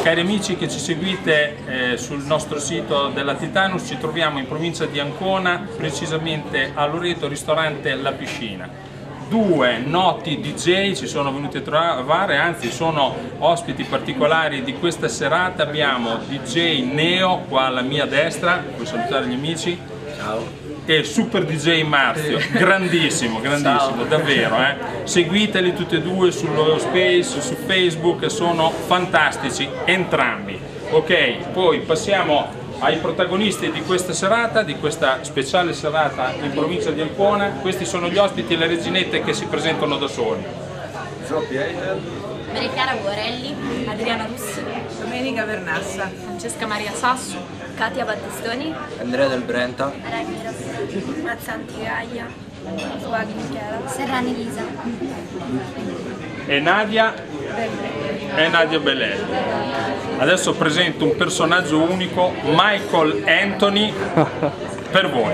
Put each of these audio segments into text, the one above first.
Cari amici che ci seguite sul nostro sito della Titanus, ci troviamo in provincia di Ancona, precisamente a Loreto, ristorante La Piscina. Due noti DJ ci sono venuti a trovare, anzi sono ospiti particolari di questa serata. Abbiamo DJ Neo qua alla mia destra, puoi salutare gli amici? Ciao. E Super DJ Marzio, grandissimo, grandissimo, davvero. Seguiteli tutti e due sul loro space, su Facebook, sono fantastici entrambi. Ok, poi passiamo ai protagonisti di questa serata, di questa speciale serata in provincia di Ancona. Questi sono gli ospiti e le reginette che si presentano da soli. Zoppi Hater, Maria Chiara Guarelli, Adriana Russi, Domenica Vernassa, Francesca Maria Sassu, Katia Battistoni, Andrea Del Brenta, Araimi Rossi, Mazzanti Gaia, Suaghi Michela, Serrani Lisa E Nadia Bellelli. Adesso presento un personaggio unico, Michael Anthony, per voi.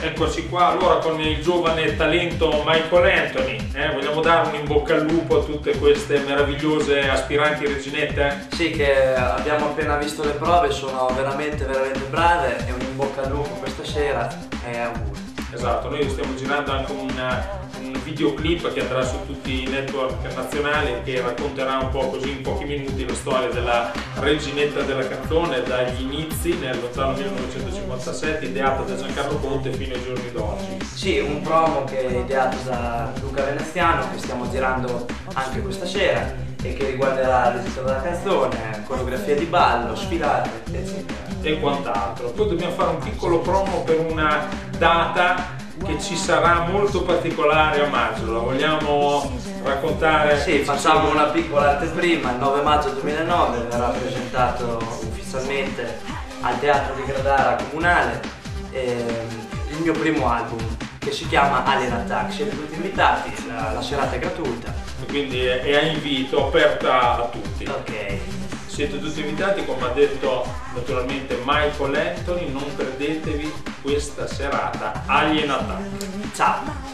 Eccoci qua allora con il giovane talento Michael Anthony. Vogliamo dare un in bocca al lupo a tutte queste meravigliose aspiranti reginette? sì, che abbiamo appena visto le prove, sono veramente brave, e un in bocca al lupo questa sera e auguri. Esatto, noi stiamo girando anche un videoclip che andrà su tutti i network nazionali, che racconterà un po' così in pochi minuti la storia della reginetta della canzone dagli inizi nel lontano 1957, ideata da Giancarlo Conte fino ai giorni d'oggi. Sì, un promo che è ideato da Luca Veneziano, che stiamo girando anche questa sera e che riguarderà l'esito della canzone, coreografia di ballo, sfilate, eccetera. E quant'altro. Poi dobbiamo fare un piccolo promo per una data che ci sarà molto particolare a maggio. La vogliamo raccontare? Sì, facciamo una piccola anteprima. Il 9 maggio 2009 verrà presentato ufficialmente al Teatro di Gradara Comunale il mio primo album, che si chiama Alien Attack. Siete tutti invitati, la serata è gratuita. Quindi è a invito, aperta a tutti. Ok. Siete tutti invitati, come ha detto naturalmente Michael Anthony, non perdetevi questa serata Alien Attack. Ciao!